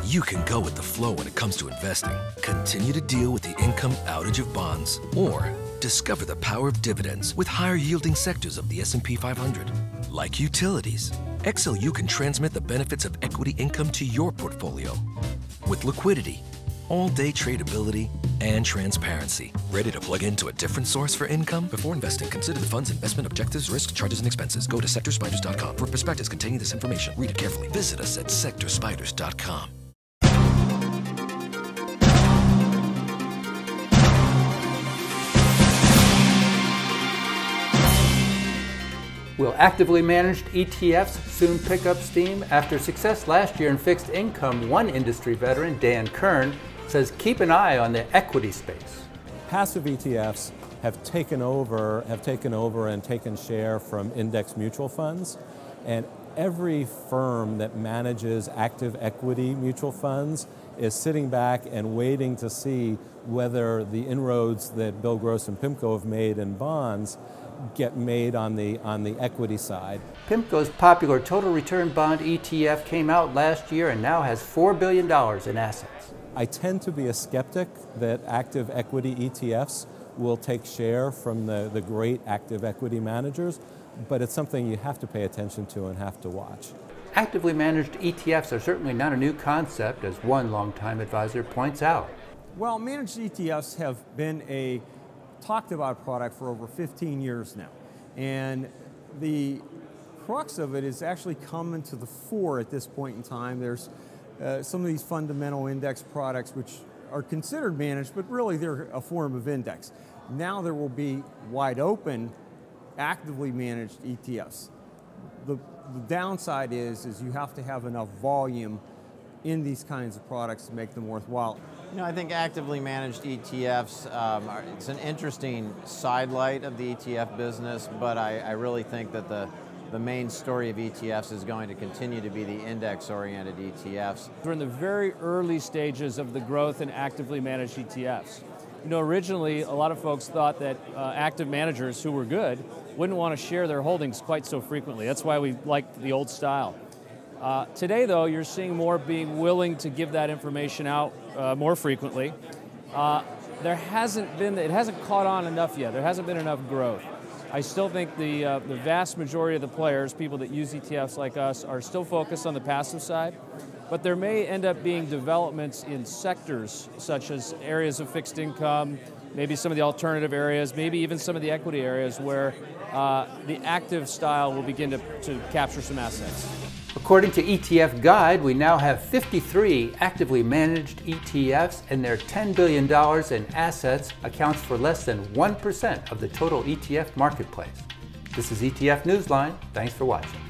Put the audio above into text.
You can go with the flow when it comes to investing. Continue to deal with the income outage of bonds. Or discover the power of dividends with higher yielding sectors of the S&P 500. Like utilities, XLU can transmit the benefits of equity income to your portfolio. With liquidity, all-day tradability, and transparency. Ready to plug into a different source for income? Before investing, consider the fund's investment objectives, risks, charges, and expenses. Go to sectorspiders.com for prospectus containing this information. Read it carefully. Visit us at sectorspiders.com. Will actively managed ETFs soon pick up steam? After success last year in fixed income, one industry veteran, Dan Kern, says keep an eye on the equity space. Passive ETFs have taken over and taken share from index mutual funds, and every firm that manages active equity mutual funds is sitting back and waiting to see whether the inroads that Bill Gross and PIMCO have made in bonds get made on the equity side. PIMCO's popular total return bond ETF came out last year and now has $4 billion in assets. I tend to be a skeptic that active equity ETFs will take share from the great active equity managers, but it's something you have to pay attention to and have to watch. Actively managed ETFs are certainly not a new concept, as one longtime advisor points out. Well, managed ETFs have been a talked about product for over 15 years now. And the crux of it is actually coming to the fore at this point in time. There's some of these fundamental index products which are considered managed, but really they're a form of index. Now there will be wide open, actively managed ETFs. The downside is you have to have enough volume in these kinds of products to make them worthwhile. You know, I think actively managed ETFs, it's an interesting sidelight of the ETF business, but I really think that the main story of ETFs is going to continue to be the index-oriented ETFs. We're in the very early stages of the growth in actively managed ETFs. You know, originally a lot of folks thought that active managers who were good wouldn't want to share their holdings quite so frequently. That's why we liked the old style. Today, though, you're seeing more being willing to give that information out more frequently. It hasn't caught on enough yet. There hasn't been enough growth. I still think the vast majority of the players, people that use ETFs like us, are still focused on the passive side, but there may end up being developments in sectors such as areas of fixed income, maybe some of the alternative areas, maybe even some of the equity areas where the active style will begin to capture some assets. According to ETF Guide, we now have 53 actively managed ETFs, and their $10 billion in assets accounts for less than 1% of the total ETF marketplace. This is ETF Newsline. Thanks for watching.